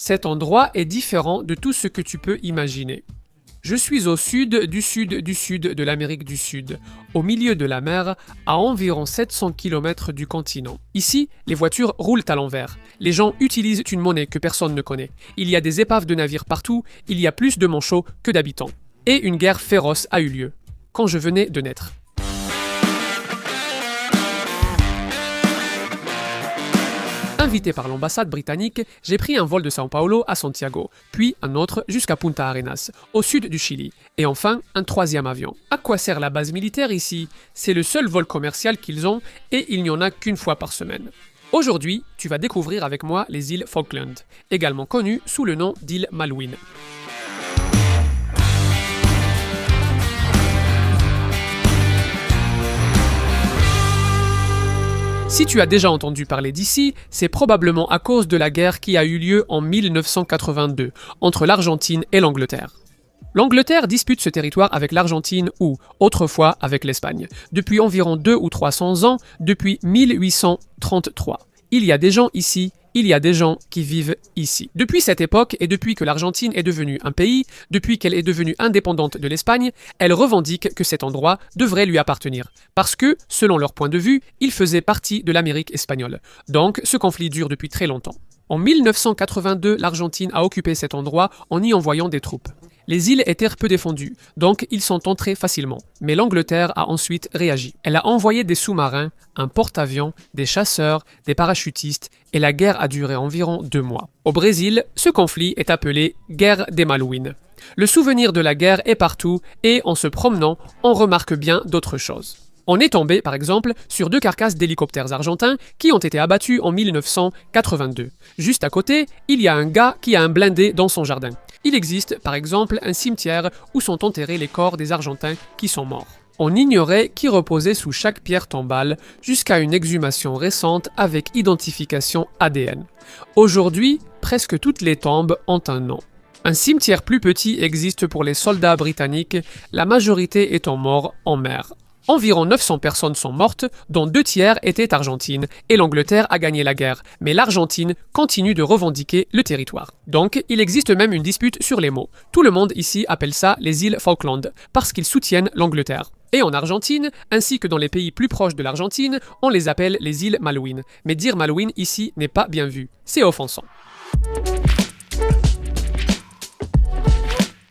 Cet endroit est différent de tout ce que tu peux imaginer. Je suis au sud du sud du sud de l'Amérique du Sud, au milieu de la mer, à environ 700 km du continent. Ici, les voitures roulent à l'envers. Les gens utilisent une monnaie que personne ne connaît. Il y a des épaves de navires partout, il y a plus de manchots que d'habitants. Et une guerre féroce a eu lieu, quand je venais de naître. Invité par l'ambassade britannique, j'ai pris un vol de São Paulo à Santiago, puis un autre jusqu'à Punta Arenas, au sud du Chili, et enfin un troisième avion. À quoi sert la base militaire ici? C'est le seul vol commercial qu'ils ont et il n'y en a qu'une fois par semaine. Aujourd'hui, tu vas découvrir avec moi les îles Falkland, également connues sous le nom d'îles Malouines. Si tu as déjà entendu parler d'ici, c'est probablement à cause de la guerre qui a eu lieu en 1982 entre l'Argentine et l'Angleterre. L'Angleterre dispute ce territoire avec l'Argentine ou, autrefois, avec l'Espagne, depuis environ 200 ou 300 ans, depuis 1833. Il y a des gens ici, il y a des gens qui vivent ici. Depuis cette époque et depuis que l'Argentine est devenue un pays, depuis qu'elle est devenue indépendante de l'Espagne, elle revendique que cet endroit devrait lui appartenir. Parce que, selon leur point de vue, il faisait partie de l'Amérique espagnole. Donc, ce conflit dure depuis très longtemps. En 1982, l'Argentine a occupé cet endroit en y envoyant des troupes. Les îles étaient peu défendues, donc ils sont entrés facilement. Mais l'Angleterre a ensuite réagi. Elle a envoyé des sous-marins, un porte-avions, des chasseurs, des parachutistes, et la guerre a duré environ 2 mois. Au Brésil, ce conflit est appelé Guerre des Malouines. Le souvenir de la guerre est partout, et en se promenant, on remarque bien d'autres choses. On est tombé, par exemple, sur 2 carcasses d'hélicoptères argentins qui ont été abattus en 1982. Juste à côté, il y a un gars qui a un blindé dans son jardin. Il existe, par exemple, un cimetière où sont enterrés les corps des Argentins qui sont morts. On ignorait qui reposait sous chaque pierre tombale jusqu'à une exhumation récente avec identification ADN. Aujourd'hui, presque toutes les tombes ont un nom. Un cimetière plus petit existe pour les soldats britanniques, la majorité étant morts en mer. Environ 900 personnes sont mortes, dont 2 tiers étaient argentines, et l'Angleterre a gagné la guerre. Mais l'Argentine continue de revendiquer le territoire. Donc, il existe même une dispute sur les mots. Tout le monde ici appelle ça les îles Falkland, parce qu'ils soutiennent l'Angleterre. Et en Argentine, ainsi que dans les pays plus proches de l'Argentine, on les appelle les îles Malouines. Mais dire Malouines ici n'est pas bien vu. C'est offensant.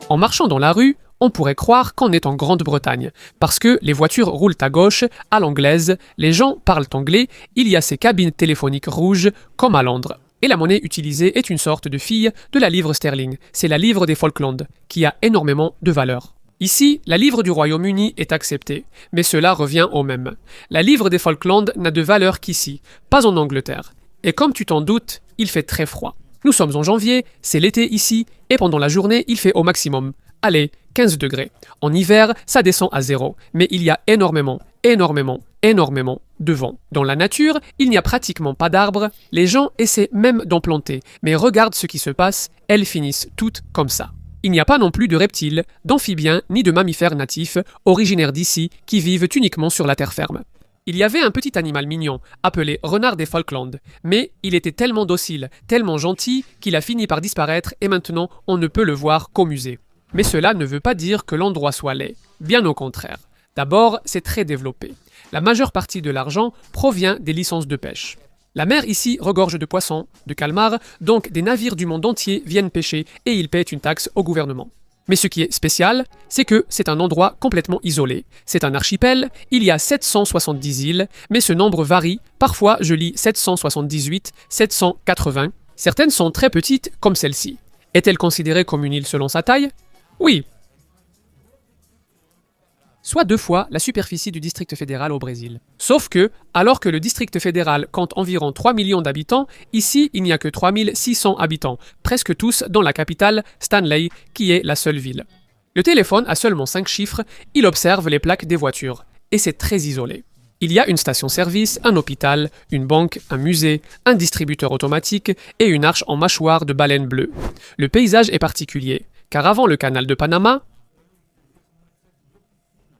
En marchant dans la rue, on pourrait croire qu'on est en Grande-Bretagne, parce que les voitures roulent à gauche, à l'anglaise, les gens parlent anglais, il y a ces cabines téléphoniques rouges, comme à Londres. Et la monnaie utilisée est une sorte de fille de la livre sterling, c'est la livre des Falklands, qui a énormément de valeur. Ici, la livre du Royaume-Uni est acceptée, mais cela revient au même. La livre des Falklands n'a de valeur qu'ici, pas en Angleterre. Et comme tu t'en doutes, il fait très froid. Nous sommes en janvier, c'est l'été ici, et pendant la journée, il fait au maximum. Allez, 15 degrés. En hiver, ça descend à 0. Mais il y a énormément de vent. Dans la nature, il n'y a pratiquement pas d'arbres. Les gens essaient même d'en planter. Mais regarde ce qui se passe, elles finissent toutes comme ça. Il n'y a pas non plus de reptiles, d'amphibiens ni de mammifères natifs, originaires d'ici, qui vivent uniquement sur la terre ferme. Il y avait un petit animal mignon, appelé renard des Falklands, mais il était tellement docile, tellement gentil, qu'il a fini par disparaître et maintenant on ne peut le voir qu'au musée. Mais cela ne veut pas dire que l'endroit soit laid, bien au contraire. D'abord, c'est très développé. La majeure partie de l'argent provient des licences de pêche. La mer ici regorge de poissons, de calmars, donc des navires du monde entier viennent pêcher et ils paient une taxe au gouvernement. Mais ce qui est spécial, c'est que c'est un endroit complètement isolé. C'est un archipel, il y a 770 îles, mais ce nombre varie. Parfois, je lis 778, 780. Certaines sont très petites, comme celle-ci. Est-elle considérée comme une île selon sa taille ? Oui. Soit 2 fois la superficie du district fédéral au Brésil. Sauf que, alors que le district fédéral compte environ 3 millions d'habitants, ici il n'y a que 3600 habitants, presque tous dans la capitale, Stanley, qui est la seule ville. Le téléphone a seulement 5 chiffres, il observe les plaques des voitures, et c'est très isolé. Il y a une station-service, un hôpital, une banque, un musée, un distributeur automatique et une arche en mâchoire de baleine bleue. Le paysage est particulier, car avant le canal de Panama,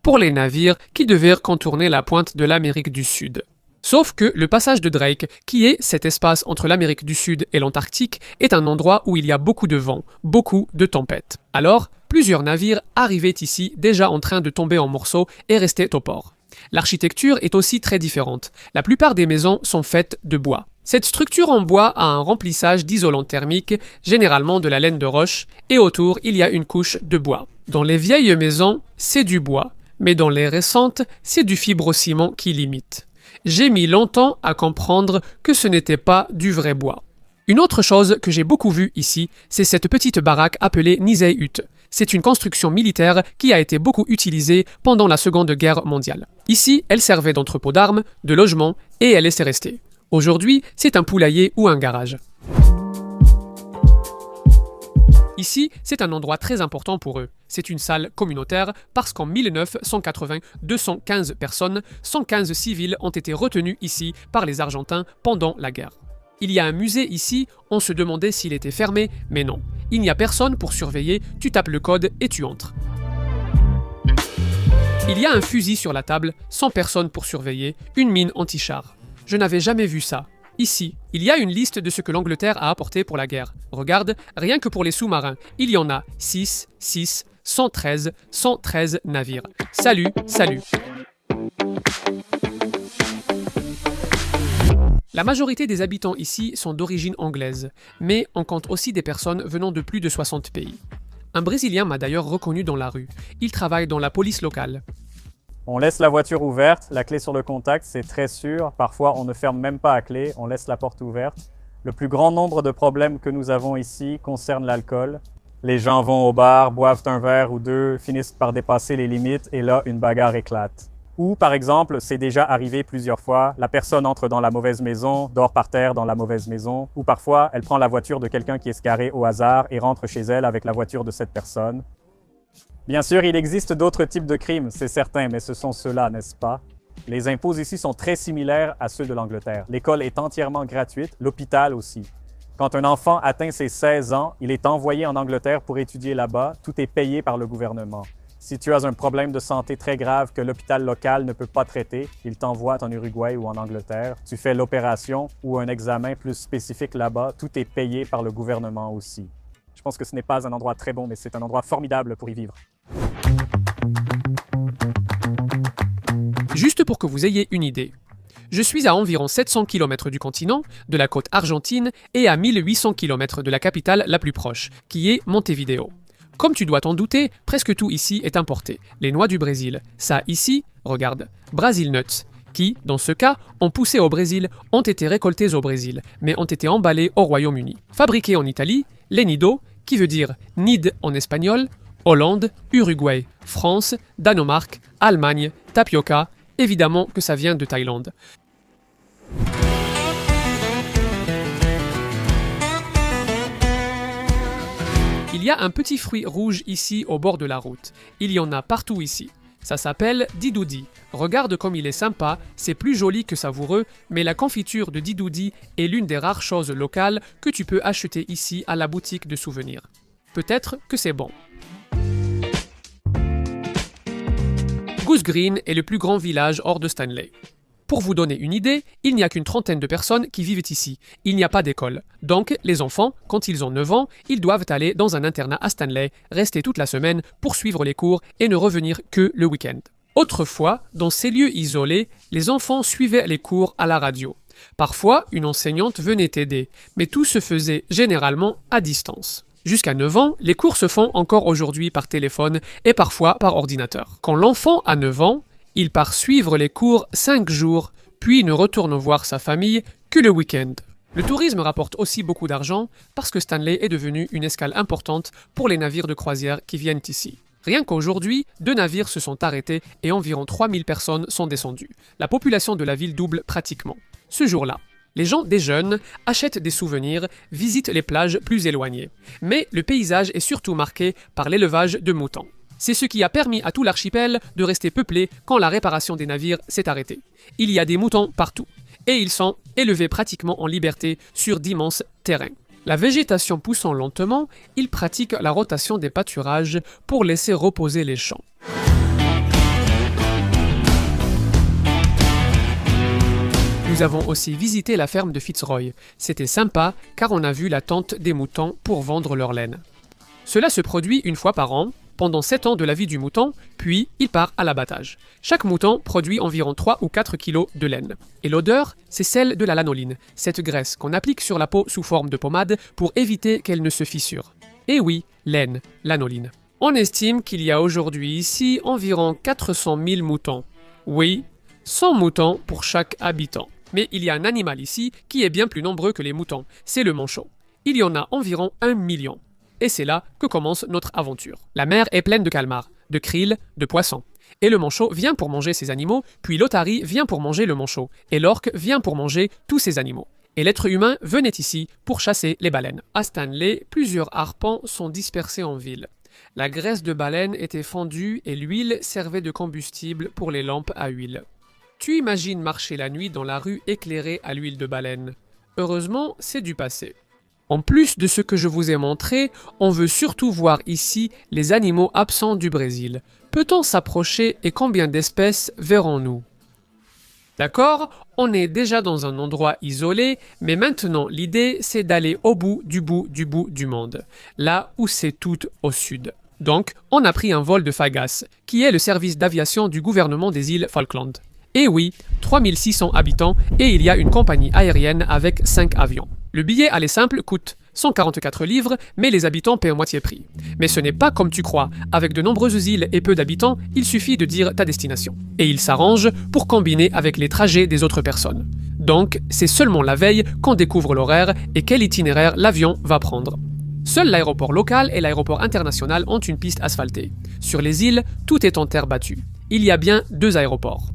pour les navires qui devaient contourner la pointe de l'Amérique du Sud. Sauf que le passage de Drake, qui est cet espace entre l'Amérique du Sud et l'Antarctique, est un endroit où il y a beaucoup de vent, beaucoup de tempêtes. Alors, plusieurs navires arrivaient ici déjà en train de tomber en morceaux et restaient au port. L'architecture est aussi très différente. La plupart des maisons sont faites de bois. Cette structure en bois a un remplissage d'isolant thermique, généralement de la laine de roche, et autour il y a une couche de bois. Dans les vieilles maisons, c'est du bois, mais dans les récentes, c'est du fibrociment qui l'imite. J'ai mis longtemps à comprendre que ce n'était pas du vrai bois. Une autre chose que j'ai beaucoup vue ici, c'est cette petite baraque appelée Nisei-Hut. C'est une construction militaire qui a été beaucoup utilisée pendant la Seconde Guerre mondiale. Ici, elle servait d'entrepôt d'armes, de logement, et elle est restée. Aujourd'hui, c'est un poulailler ou un garage. Ici, c'est un endroit très important pour eux. C'est une salle communautaire parce qu'en 1980, 215 personnes, 115 civils ont été retenus ici par les Argentins pendant la guerre. Il y a un musée ici, on se demandait s'il était fermé, mais non. Il n'y a personne pour surveiller, tu tapes le code et tu entres. Il y a un fusil sur la table, 100 personnes pour surveiller, une mine anti-char. Je n'avais jamais vu ça. Ici, il y a une liste de ce que l'Angleterre a apporté pour la guerre. Regarde, rien que pour les sous-marins, il y en a 6, 113 navires. Salut, salut. La majorité des habitants ici sont d'origine anglaise, mais on compte aussi des personnes venant de plus de 60 pays. Un Brésilien m'a d'ailleurs reconnu dans la rue. Il travaille dans la police locale. On laisse la voiture ouverte, la clé sur le contact, c'est très sûr. Parfois, on ne ferme même pas à clé, on laisse la porte ouverte. Le plus grand nombre de problèmes que nous avons ici concernent l'alcool. Les gens vont au bar, boivent un verre ou deux, finissent par dépasser les limites et là, une bagarre éclate. Ou, par exemple, c'est déjà arrivé plusieurs fois, la personne entre dans la mauvaise maison, dort par terre dans la mauvaise maison, ou parfois, elle prend la voiture de quelqu'un qui est garé au hasard et rentre chez elle avec la voiture de cette personne. Bien sûr, il existe d'autres types de crimes, c'est certain, mais ce sont ceux-là, n'est-ce pas? Les impôts ici sont très similaires à ceux de l'Angleterre. L'école est entièrement gratuite, l'hôpital aussi. Quand un enfant atteint ses 16 ans, il est envoyé en Angleterre pour étudier là-bas, tout est payé par le gouvernement. Si tu as un problème de santé très grave que l'hôpital local ne peut pas traiter, il t'envoie en Uruguay ou en Angleterre. Tu fais l'opération ou un examen plus spécifique là-bas, tout est payé par le gouvernement aussi. Je pense que ce n'est pas un endroit très bon, mais c'est un endroit formidable pour y vivre. Juste pour que vous ayez une idée. Je suis à environ 700 km du continent, de la côte argentine, et à 1800 km de la capitale la plus proche, qui est Montevideo. Comme tu dois t'en douter, presque tout ici est importé. Les noix du Brésil, ça ici, regarde, Brazil Nuts, qui, dans ce cas, ont poussé au Brésil, ont été récoltés au Brésil, mais ont été emballés au Royaume-Uni. Fabriqués en Italie, les nido, qui veut dire nid en espagnol, Hollande, Uruguay, France, Danemark, Allemagne, tapioca, évidemment que ça vient de Thaïlande. Il y a un petit fruit rouge ici au bord de la route. Il y en a partout ici. Ça s'appelle didoudi. Regarde comme il est sympa, c'est plus joli que savoureux, mais la confiture de didoudi est l'une des rares choses locales que tu peux acheter ici à la boutique de souvenirs. Peut-être que c'est bon. Goose Green est le plus grand village hors de Stanley. Pour vous donner une idée, il n'y a qu'une trentaine de personnes qui vivent ici. Il n'y a pas d'école. Donc, les enfants, quand ils ont 9 ans, ils doivent aller dans un internat à Stanley, rester toute la semaine pour suivre les cours et ne revenir que le week-end. Autrefois, dans ces lieux isolés, les enfants suivaient les cours à la radio. Parfois, une enseignante venait aider, mais tout se faisait généralement à distance. Jusqu'à 9 ans, les cours se font encore aujourd'hui par téléphone et parfois par ordinateur. Quand l'enfant a 9 ans, il part suivre les cours 5 jours, puis ne retourne voir sa famille que le week-end. Le tourisme rapporte aussi beaucoup d'argent parce que Stanley est devenu une escale importante pour les navires de croisière qui viennent ici. Rien qu'aujourd'hui, 2 navires se sont arrêtés et environ 3000 personnes sont descendues. La population de la ville double pratiquement. Ce jour-là, les gens déjeunent, achètent des souvenirs, visitent les plages plus éloignées. Mais le paysage est surtout marqué par l'élevage de moutons. C'est ce qui a permis à tout l'archipel de rester peuplé quand la réparation des navires s'est arrêtée. Il y a des moutons partout, et ils sont élevés pratiquement en liberté sur d'immenses terrains. La végétation poussant lentement, ils pratiquent la rotation des pâturages pour laisser reposer les champs. Nous avons aussi visité la ferme de Fitzroy. C'était sympa car on a vu la tente des moutons pour vendre leur laine. Cela se produit une fois par an, pendant 7 ans de la vie du mouton, puis il part à l'abattage. Chaque mouton produit environ 3 ou 4 kg de laine. Et l'odeur, c'est celle de la lanoline, cette graisse qu'on applique sur la peau sous forme de pommade pour éviter qu'elle ne se fissure. Et oui, laine, lanoline. On estime qu'il y a aujourd'hui ici environ 400 000 moutons. Oui, 100 moutons pour chaque habitant. Mais il y a un animal ici qui est bien plus nombreux que les moutons, c'est le manchot. Il y en a environ 1 million. Et c'est là que commence notre aventure. La mer est pleine de calmars, de krill, de poissons. Et le manchot vient pour manger ces animaux, puis l'otarie vient pour manger le manchot, et l'orque vient pour manger tous ces animaux. Et l'être humain venait ici pour chasser les baleines. À Stanley, plusieurs harpons sont dispersés en ville. La graisse de baleine était fondue et l'huile servait de combustible pour les lampes à huile. Tu imagines marcher la nuit dans la rue éclairée à l'huile de baleine. Heureusement, c'est du passé. En plus de ce que je vous ai montré, on veut surtout voir ici les animaux absents du Brésil. Peut-on s'approcher et combien d'espèces verrons-nous? D'accord, on est déjà dans un endroit isolé, mais maintenant l'idée c'est d'aller au bout du monde, là où c'est tout au sud. Donc, on a pris un vol de Fagas, qui est le service d'aviation du gouvernement des îles Falkland. Et oui, 3600 habitants et il y a une compagnie aérienne avec 5 avions. Le billet aller simple coûte 144 livres, mais les habitants paient à moitié prix. Mais ce n'est pas comme tu crois. Avec de nombreuses îles et peu d'habitants, il suffit de dire ta destination. Et ils s'arrangent pour combiner avec les trajets des autres personnes. Donc, c'est seulement la veille qu'on découvre l'horaire et quel itinéraire l'avion va prendre. Seul l'aéroport local et l'aéroport international ont une piste asphaltée. Sur les îles, tout est en terre battue. Il y a bien 2 aéroports.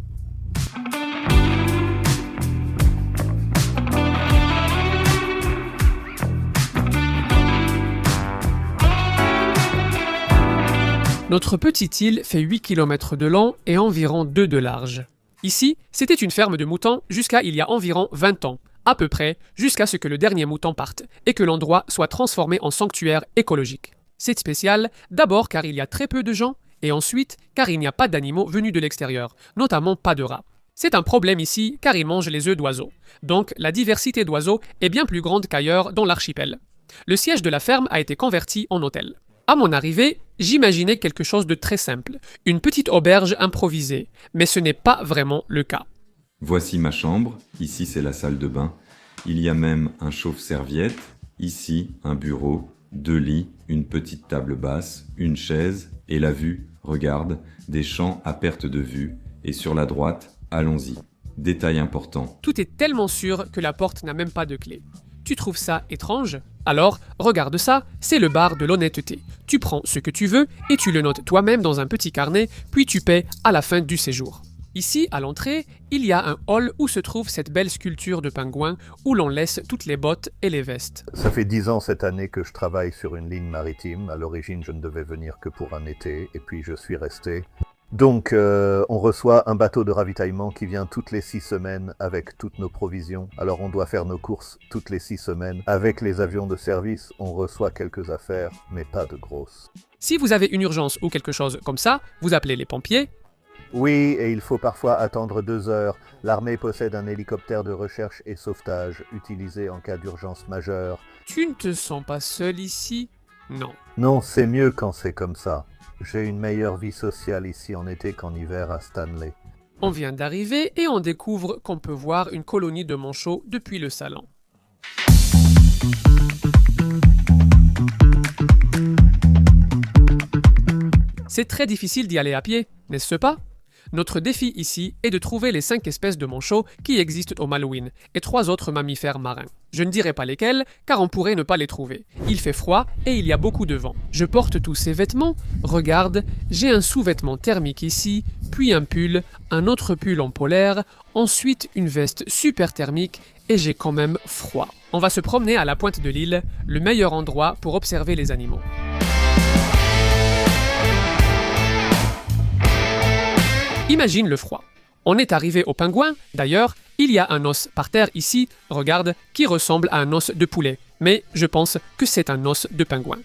Notre petite île fait 8 km de long et environ 2 de large. Ici, c'était une ferme de moutons jusqu'à il y a environ 20 ans, à peu près, jusqu'à ce que le dernier mouton parte et que l'endroit soit transformé en sanctuaire écologique. C'est spécial, d'abord car il y a très peu de gens, et ensuite car il n'y a pas d'animaux venus de l'extérieur, notamment pas de rats. C'est un problème ici car ils mangent les œufs d'oiseaux. Donc la diversité d'oiseaux est bien plus grande qu'ailleurs dans l'archipel. Le siège de la ferme a été converti en hôtel. À mon arrivée, j'imaginais quelque chose de très simple, une petite auberge improvisée, mais ce n'est pas vraiment le cas. Voici ma chambre, ici c'est la salle de bain. Il y a même un chauffe-serviette, ici un bureau, 2 lits, une petite table basse, une chaise et la vue, regarde, des champs à perte de vue et sur la droite, allons-y. Détail important. Tout est tellement sûr que la porte n'a même pas de clé. Tu trouves ça étrange? Alors, regarde ça, c'est le bar de l'honnêteté. Tu prends ce que tu veux et tu le notes toi-même dans un petit carnet, puis tu paies à la fin du séjour. Ici, à l'entrée, il y a un hall où se trouve cette belle sculpture de pingouin où l'on laisse toutes les bottes et les vestes. Ça fait 10 ans cette année que je travaille sur une ligne maritime. À l'origine, je ne devais venir que pour un été et puis je suis resté. Donc, on reçoit un bateau de ravitaillement qui vient toutes les 6 semaines avec toutes nos provisions. Alors, on doit faire nos courses toutes les 6 semaines. Avec les avions de service, on reçoit quelques affaires, mais pas de grosses. Si vous avez une urgence ou quelque chose comme ça, vous appelez les pompiers. Oui, et il faut parfois attendre 2 heures. L'armée possède un hélicoptère de recherche et sauvetage, utilisé en cas d'urgence majeure. Tu ne te sens pas seul ici? Non. Non, c'est mieux quand c'est comme ça. J'ai une meilleure vie sociale ici en été qu'en hiver à Stanley. On vient d'arriver et on découvre qu'on peut voir une colonie de manchots depuis le salon. C'est très difficile d'y aller à pied, n'est-ce pas? Notre défi ici est de trouver les 5 espèces de manchots qui existent au Malouine et 3 autres mammifères marins. Je ne dirai pas lesquels, car on pourrait ne pas les trouver. Il fait froid et il y a beaucoup de vent. Je porte tous ces vêtements. Regarde, j'ai un sous-vêtement thermique ici, puis un pull, un autre pull en polaire, ensuite une veste super thermique et j'ai quand même froid. On va se promener à la pointe de l'île, le meilleur endroit pour observer les animaux. Imagine le froid. On est arrivé au pingouin, d'ailleurs, il y a un os par terre ici, regarde, qui ressemble à un os de poulet. Mais je pense que c'est un os de pingouin.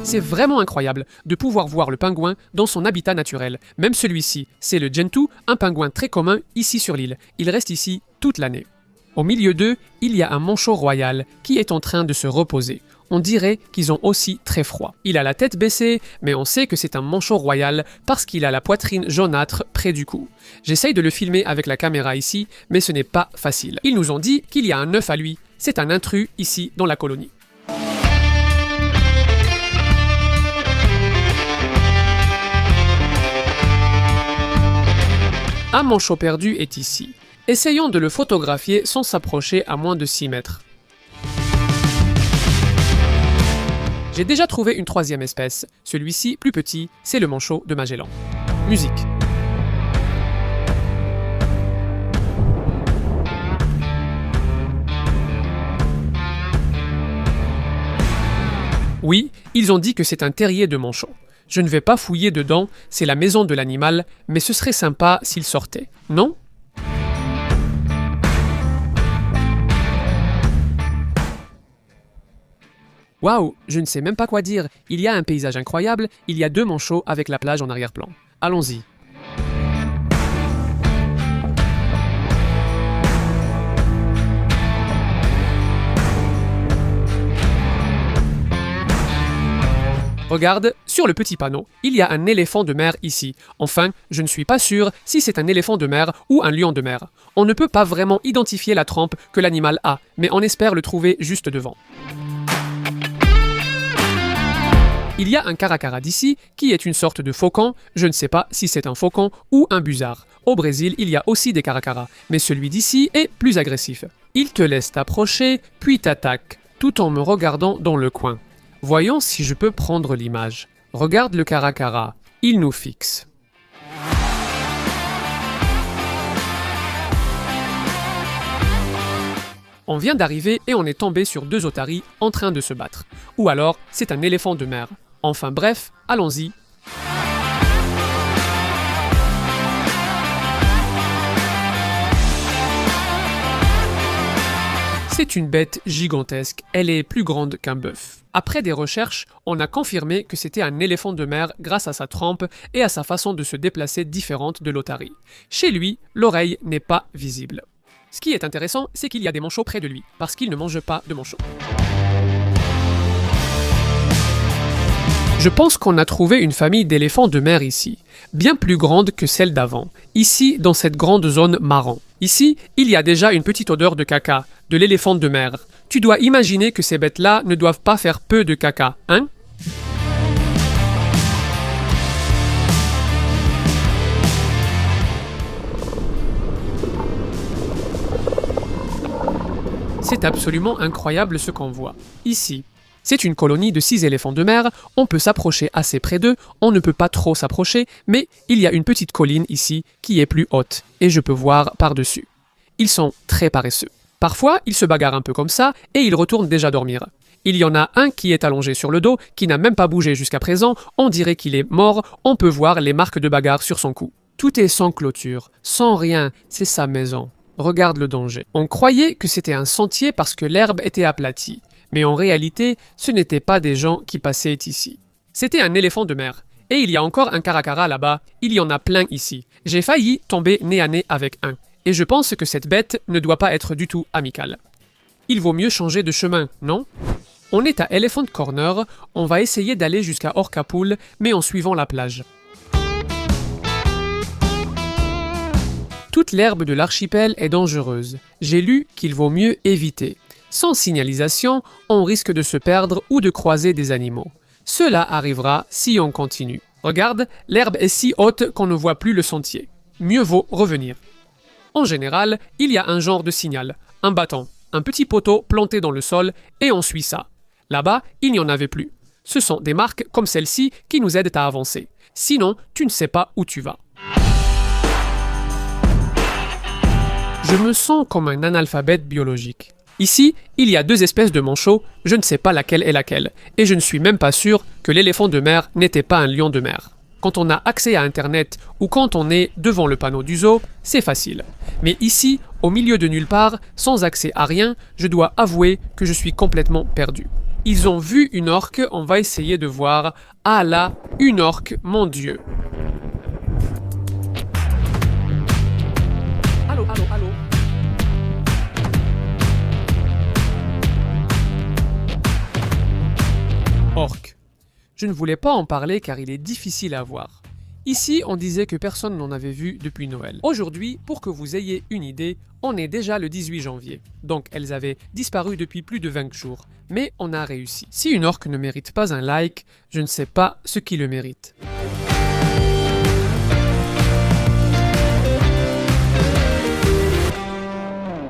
C'est vraiment incroyable de pouvoir voir le pingouin dans son habitat naturel. Même celui-ci, c'est le Gentoo, un pingouin très commun ici sur l'île. Il reste ici toute l'année. Au milieu d'eux, il y a un manchot royal qui est en train de se reposer. On dirait qu'ils ont aussi très froid. Il a la tête baissée, mais on sait que c'est un manchot royal parce qu'il a la poitrine jaunâtre près du cou. J'essaye de le filmer avec la caméra ici, mais ce n'est pas facile. Ils nous ont dit qu'il y a un œuf à lui. C'est un intrus ici dans la colonie. Un manchot perdu est ici. Essayons de le photographier sans s'approcher à moins de 6 mètres. J'ai déjà trouvé une troisième espèce. Celui-ci, plus petit, c'est le manchot de Magellan. Musique. Oui, ils ont dit que c'est un terrier de manchot. Je ne vais pas fouiller dedans, c'est la maison de l'animal, mais ce serait sympa s'il sortait, non ? Waouh, je ne sais même pas quoi dire. Il y a un paysage incroyable, il y a 2 manchots avec la plage en arrière-plan. Allons-y. Regarde, sur le petit panneau, il y a un éléphant de mer ici. Enfin, je ne suis pas sûr si c'est un éléphant de mer ou un lion de mer. On ne peut pas vraiment identifier la trempe que l'animal a, mais on espère le trouver juste devant. Il y a un caracara d'ici, qui est une sorte de faucon, je ne sais pas si c'est un faucon ou un busard. Au Brésil, il y a aussi des caracaras, mais celui d'ici est plus agressif. Il te laisse t'approcher, puis t'attaque, tout en me regardant dans le coin. Voyons si je peux prendre l'image. Regarde le caracara, il nous fixe. On vient d'arriver et on est tombé sur 2 otaries en train de se battre. Ou alors, c'est un éléphant de mer. Enfin bref, allons-y. C'est une bête gigantesque, elle est plus grande qu'un bœuf. Après des recherches, on a confirmé que c'était un éléphant de mer grâce à sa trempe et à sa façon de se déplacer différente de l'otarie. Chez lui, l'oreille n'est pas visible. Ce qui est intéressant, c'est qu'il y a des manchots près de lui, parce qu'il ne mange pas de manchots. Je pense qu'on a trouvé une famille d'éléphants de mer ici, bien plus grande que celle d'avant, ici dans cette grande zone marron. Ici, il y a déjà une petite odeur de caca, de l'éléphant de mer. Tu dois imaginer que ces bêtes-là ne doivent pas faire peu de caca, hein ? C'est absolument incroyable ce qu'on voit. Ici, c'est une colonie de 6 éléphants de mer, on peut s'approcher assez près d'eux, on ne peut pas trop s'approcher, mais il y a une petite colline ici qui est plus haute, et je peux voir par-dessus. Ils sont très paresseux. Parfois, ils se bagarrent un peu comme ça, et ils retournent déjà dormir. Il y en a un qui est allongé sur le dos, qui n'a même pas bougé jusqu'à présent, on dirait qu'il est mort, on peut voir les marques de bagarre sur son cou. Tout est sans clôture, sans rien, c'est sa maison. Regarde le danger. On croyait que c'était un sentier parce que l'herbe était aplatie. Mais en réalité, ce n'étaient pas des gens qui passaient ici. C'était un éléphant de mer. Et il y a encore un caracara là-bas. Il y en a plein ici. J'ai failli tomber nez à nez avec un. Et je pense que cette bête ne doit pas être du tout amicale. Il vaut mieux changer de chemin, non ? On est à Elephant Corner. On va essayer d'aller jusqu'à Orcapools, mais en suivant la plage. Toute l'herbe de l'archipel est dangereuse. J'ai lu qu'il vaut mieux éviter. Sans signalisation, on risque de se perdre ou de croiser des animaux. Cela arrivera si on continue. Regarde, l'herbe est si haute qu'on ne voit plus le sentier. Mieux vaut revenir. En général, il y a un genre de signal, un bâton, un petit poteau planté dans le sol, et on suit ça. Là-bas, il n'y en avait plus. Ce sont des marques comme celle-ci qui nous aident à avancer. Sinon, tu ne sais pas où tu vas. Je me sens comme un analphabète biologique. Ici, il y a 2 espèces de manchots, je ne sais pas laquelle est laquelle, et je ne suis même pas sûr que l'éléphant de mer n'était pas un lion de mer. Quand on a accès à Internet ou quand on est devant le panneau du zoo, c'est facile. Mais ici, au milieu de nulle part, sans accès à rien, je dois avouer que je suis complètement perdu. Ils ont vu une orque, on va essayer de voir. Ah là, une orque, mon Dieu. Allô, allô, allô. Orque. Je ne voulais pas en parler car il est difficile à voir. Ici, on disait que personne n'en avait vu depuis Noël. Aujourd'hui, pour que vous ayez une idée, on est déjà le 18 janvier. Donc elles avaient disparu depuis plus de 20 jours. Mais on a réussi. Si une orque ne mérite pas un like, je ne sais pas ce qui le mérite.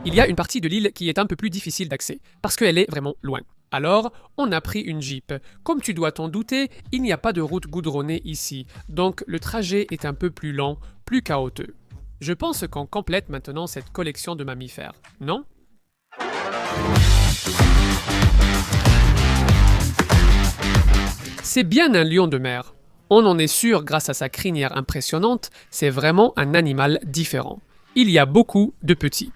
Il y a une partie de l'île qui est un peu plus difficile d'accès, parce qu'elle est vraiment loin. Alors, on a pris une Jeep. Comme tu dois t'en douter, il n'y a pas de route goudronnée ici, donc le trajet est un peu plus lent, plus chaotique. Je pense qu'on complète maintenant cette collection de mammifères, non? C'est bien un lion de mer. On en est sûr grâce à sa crinière impressionnante, c'est vraiment un animal différent. Il y a beaucoup de petits.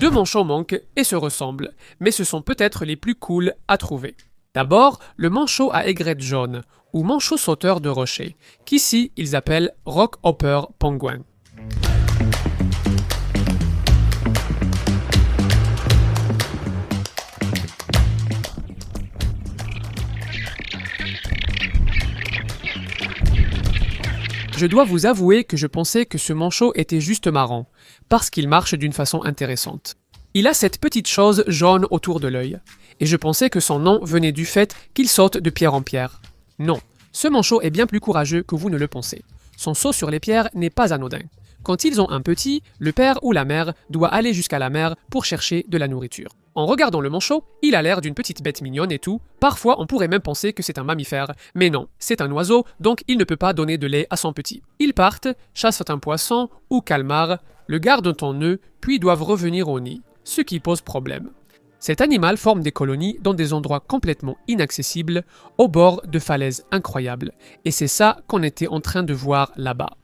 Deux manchots manquent et se ressemblent, mais ce sont peut-être les plus cools à trouver. D'abord, le manchot à aigrette jaune, ou manchot sauteur de rocher, qu'ici ils appellent Rock Hopper Penguin. Je dois vous avouer que je pensais que ce manchot était juste marrant, parce qu'il marche d'une façon intéressante. Il a cette petite chose jaune autour de l'œil, et je pensais que son nom venait du fait qu'il saute de pierre en pierre. Non, ce manchot est bien plus courageux que vous ne le pensez. Son saut sur les pierres n'est pas anodin. Quand ils ont un petit, le père ou la mère doit aller jusqu'à la mer pour chercher de la nourriture. En regardant le manchot, il a l'air d'une petite bête mignonne et tout. Parfois, on pourrait même penser que c'est un mammifère. Mais non, c'est un oiseau, donc il ne peut pas donner de lait à son petit. Ils partent, chassent un poisson ou calmar, le gardent en eux, puis doivent revenir au nid, ce qui pose problème. Cet animal forme des colonies dans des endroits complètement inaccessibles, au bord de falaises incroyables. Et c'est ça qu'on était en train de voir là-bas.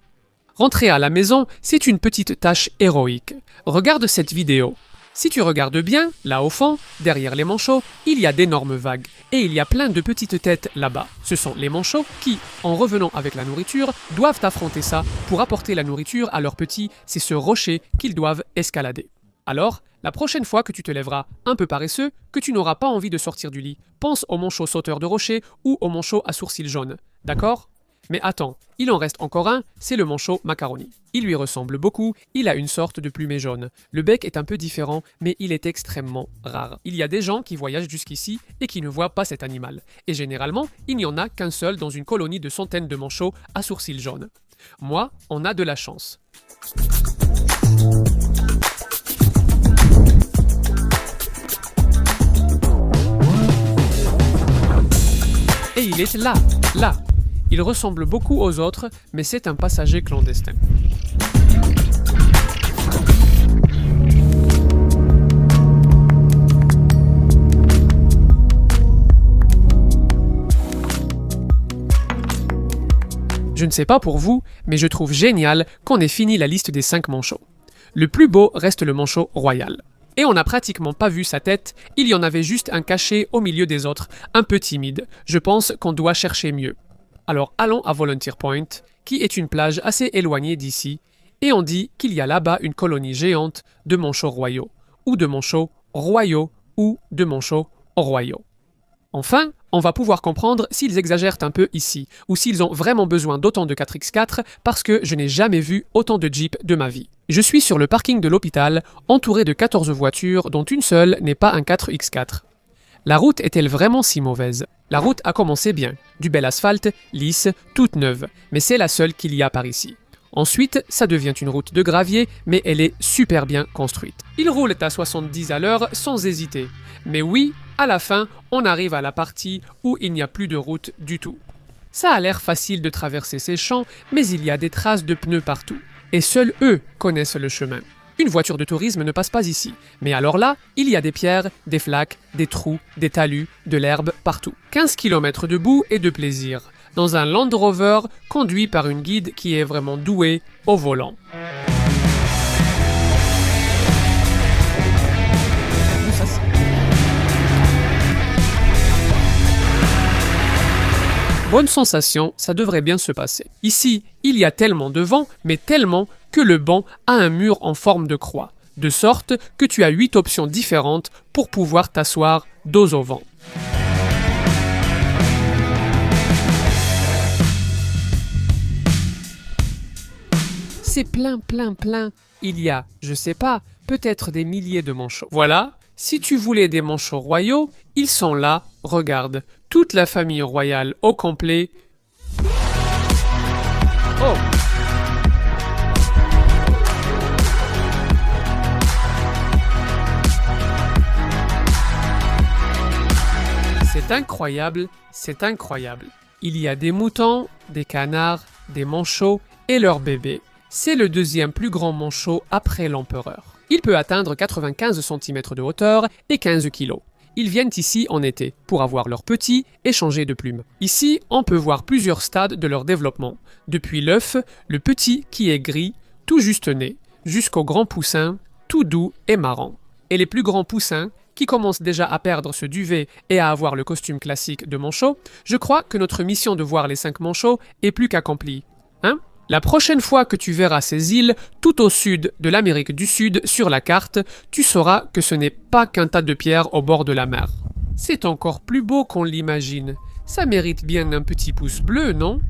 Rentrer à la maison, c'est une petite tâche héroïque. Regarde cette vidéo. Si tu regardes bien, là au fond, derrière les manchots, il y a d'énormes vagues. Et il y a plein de petites têtes là-bas. Ce sont les manchots qui, en revenant avec la nourriture, doivent affronter ça pour apporter la nourriture à leurs petits. C'est ce rocher qu'ils doivent escalader. Alors, la prochaine fois que tu te lèveras un peu paresseux, que tu n'auras pas envie de sortir du lit, pense au manchot sauteur de rocher ou au manchot à sourcils jaunes. D'accord ? Mais attends, il en reste encore un, c'est le manchot macaroni. Il lui ressemble beaucoup, il a une sorte de plumet jaune. Le bec est un peu différent, mais il est extrêmement rare. Il y a des gens qui voyagent jusqu'ici et qui ne voient pas cet animal. Et généralement, il n'y en a qu'un seul dans une colonie de centaines de manchots à sourcils jaunes. Moi, on a de la chance. Et il est là. Il ressemble beaucoup aux autres, mais c'est un passager clandestin. Je ne sais pas pour vous, mais je trouve génial qu'on ait fini la liste des 5 manchots. Le plus beau reste le manchot royal. Et on n'a pratiquement pas vu sa tête, il y en avait juste un caché au milieu des autres, un peu timide. Je pense qu'on doit chercher mieux. Alors allons à Volunteer Point, qui est une plage assez éloignée d'ici, et on dit qu'il y a là-bas une colonie géante de manchots royaux, ou de manchots royaux, ou de manchots royaux. Enfin, on va pouvoir comprendre s'ils exagèrent un peu ici, ou s'ils ont vraiment besoin d'autant de 4x4, parce que je n'ai jamais vu autant de Jeep de ma vie. Je suis sur le parking de l'hôpital, entouré de 14 voitures, dont une seule n'est pas un 4x4. La route est-elle vraiment si mauvaise? La route a commencé bien, du bel asphalte, lisse, toute neuve, mais c'est la seule qu'il y a par ici. Ensuite, ça devient une route de gravier, mais elle est super bien construite. Ils roulent à 70 à l'heure sans hésiter. Mais oui, à la fin, on arrive à la partie où il n'y a plus de route du tout. Ça a l'air facile de traverser ces champs, mais il y a des traces de pneus partout. Et seuls eux connaissent le chemin. Une voiture de tourisme ne passe pas ici. Mais alors là, il y a des pierres, des flaques, des trous, des talus, de l'herbe partout. 15 km de boue et de plaisir. dans un Land Rover conduit par une guide qui est vraiment douée au volant. Bonne sensation, ça devrait bien se passer. Ici, il y a tellement de vent, mais tellement que le banc a un mur en forme de croix, de sorte que tu as 8 options différentes pour pouvoir t'asseoir dos au vent. C'est plein. Il y a, je sais pas, peut-être des milliers de manchots. Voilà, si tu voulais des manchots royaux, ils sont là, regarde. Toute la famille royale au complet. Oh! C'est incroyable, c'est incroyable. Il y a des moutons, des canards, des manchots et leurs bébés. C'est le deuxième plus grand manchot après l'empereur. Il peut atteindre 95 cm de hauteur et 15 kg. Ils viennent ici en été pour avoir leurs petits et changer de plumes. Ici, on peut voir plusieurs stades de leur développement, depuis l'œuf, le petit qui est gris, tout juste né, jusqu'au grand poussin, tout doux et marrant. Et les plus grands poussins, qui commencent déjà à perdre ce duvet et à avoir le costume classique de manchot, je crois que notre mission de voir les 5 manchots est plus qu'accomplie. Hein ? La prochaine fois que tu verras ces îles tout au sud de l'Amérique du Sud sur la carte, tu sauras que ce n'est pas qu'un tas de pierres au bord de la mer. C'est encore plus beau qu'on l'imagine. Ça mérite bien un petit pouce bleu, non ?